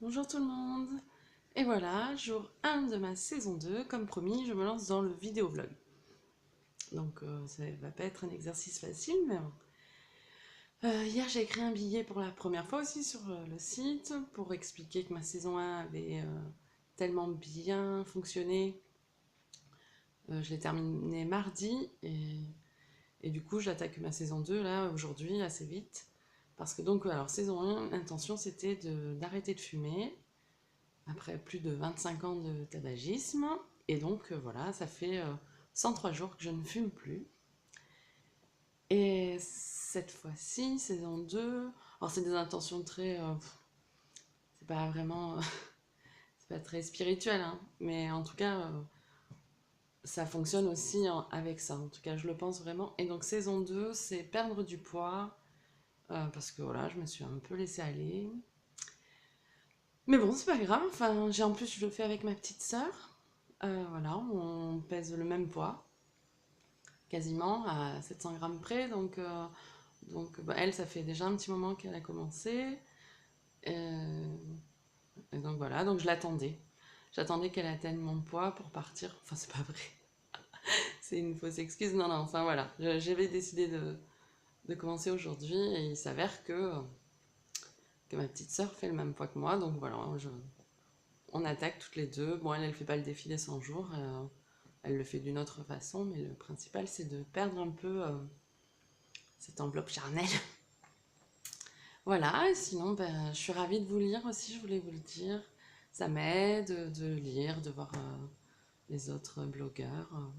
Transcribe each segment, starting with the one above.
Bonjour tout le monde. Et voilà, jour 1 de ma saison 2, comme promis, je me lance dans le vidéo-vlog. Donc ça va pas être un exercice facile, mais bon. Hier j'ai écrit un billet pour la première fois aussi sur le site pour expliquer que ma saison 1 avait tellement bien fonctionné. Je l'ai terminé mardi et du coup j'attaque ma saison 2 là aujourd'hui assez vite. Parce que donc, alors saison 1, l'intention c'était d'arrêter de fumer après plus de 25 ans de tabagisme. Et donc voilà, ça fait 103 jours que je ne fume plus. Et cette fois-ci, saison 2, alors c'est des intentions très... c'est pas vraiment... c'est pas très spirituel, hein, mais en tout cas, ça fonctionne aussi avec ça. En tout cas, je le pense vraiment. Et donc saison 2, c'est perdre du poids, parce que voilà, je me suis un peu laissée aller. Mais bon, c'est pas grave. Enfin, en plus, je le fais avec ma petite sœur. Voilà, on pèse le même poids, quasiment à 700 grammes près. Donc bah, elle, ça fait déjà un petit moment qu'elle a commencé. Euh, et donc voilà, donc je l'attendais. J'attendais qu'elle atteigne mon poids pour partir. Enfin, c'est pas vrai. C'est une fausse excuse. Non, non, enfin voilà. J'avais décidé de commencer aujourd'hui et il s'avère que ma petite sœur fait le même poids que moi. Donc voilà, on attaque toutes les deux. Bon, elle fait pas le défi des 100 jours. Elle le fait d'une autre façon, mais le principal, c'est de perdre un peu cette enveloppe charnelle. Voilà, et sinon, ben, je suis ravie de vous lire aussi, je voulais vous le dire. Ça m'aide de lire, de voir les autres blogueurs.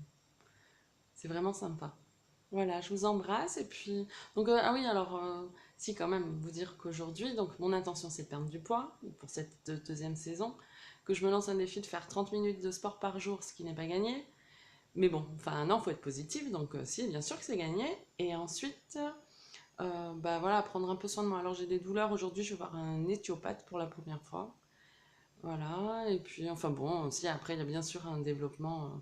C'est vraiment sympa. Voilà, je vous embrasse et puis... Donc, ah oui, alors, si quand même, vous dire qu'aujourd'hui, donc mon intention c'est de perdre du poids pour cette deuxième saison, que je me lance un défi de faire 30 minutes de sport par jour, ce qui n'est pas gagné. Mais bon, enfin, non, faut être positif, donc si, bien sûr que c'est gagné. Et ensuite, bah voilà, prendre un peu soin de moi. Alors j'ai des douleurs aujourd'hui, je vais voir un éthiopathe pour la première fois. Voilà, et puis enfin bon, aussi après il y a bien sûr un développement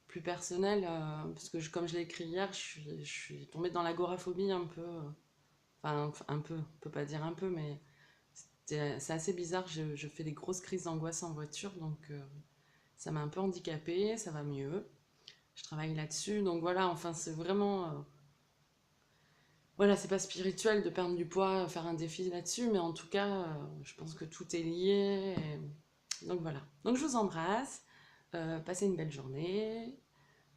plus personnel, parce que comme je l'ai écrit hier, je suis tombée dans l'agoraphobie un peu, enfin un peu, on peut pas dire un peu, mais c'est assez bizarre, je fais des grosses crises d'angoisse en voiture, donc ça m'a un peu handicapée, ça va mieux. Je travaille là-dessus, donc voilà, enfin c'est vraiment... voilà, c'est pas spirituel de perdre du poids, faire un défi là-dessus, mais en tout cas, je pense que tout est lié. Donc voilà. Donc je vous embrasse, passez une belle journée,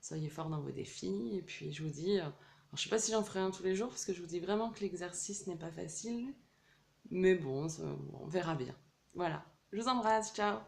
soyez forts dans vos défis, et puis je vous dis, alors, je sais pas si j'en ferai un tous les jours, parce que je vous dis vraiment que l'exercice n'est pas facile, mais bon, on verra bien. Voilà. Je vous embrasse, ciao!